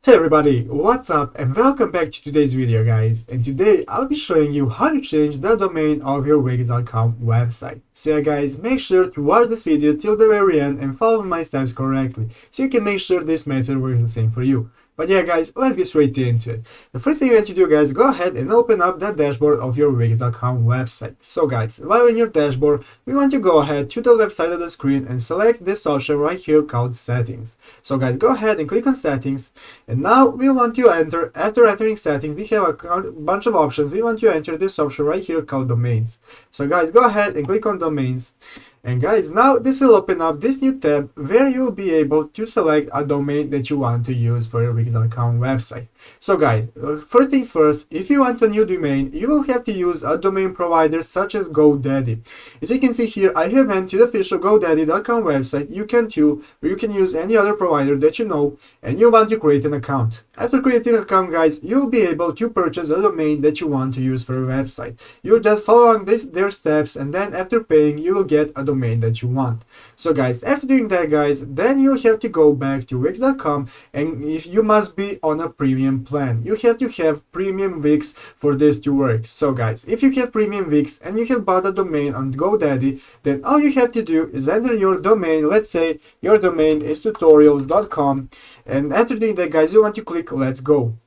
Hey everybody, what's up and welcome back to today's video guys. And today I'll be showing you how to change the domain of your Wix.com website. So yeah guys, make sure to watch this video till the very end and follow my steps correctly so you can make sure this method works the same for you. But yeah guys, let's get straight into it. The first thing you want to do guys, go ahead and open up the dashboard of your Wix.com website. So guys, while in your dashboard, we want to go ahead to the left side of the screen and select this option right here called settings. So guys, go ahead and click on settings. And now we want to enter, after entering settings, we have a bunch of options. We want to enter this option right here called domains. So guys, go ahead and click on domains. And guys, now this will open up this new tab where you will be able to select a domain that you want to use for your Wix.com website. So guys, first thing first, if you want a new domain, you will have to use a domain provider such as GoDaddy. As you can see here, I have went to the official GoDaddy.com website. You can use any other provider that you know, and you want to create an account. After creating an account guys, you will be able to purchase a domain that you want to use for your website. You just follow along their steps, and then after paying, you will get a domain that you want. So guys, after doing that guys, then you'll have to go back to Wix.com, and if you must be on a premium plan, you have to have premium Wix for this to work. So guys, if you have premium Wix and you have bought a domain on GoDaddy, then all you have to do is enter your domain. Let's say your domain is tutorials.com, and after doing that guys, you want to click let's go.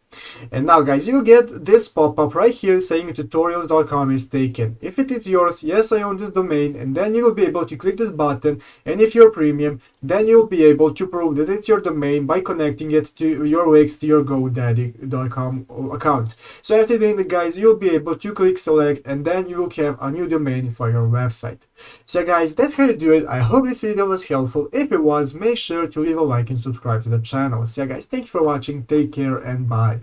And now guys, you get this pop-up right here saying tutorials.com is taken. If it is yours, yes, I own this domain, and then you will be able to click this button, and if you're premium, then you'll be able to prove that it's your domain by connecting it to your Wix to your GoDaddy.com account. So after doing that guys, you'll be able to click select, and then you will have a new domain for your website. So guys, that's how you do it. I hope this video was helpful. If it was, make sure to leave a like and subscribe to the channel. So yeah guys, thank you for watching, take care and bye.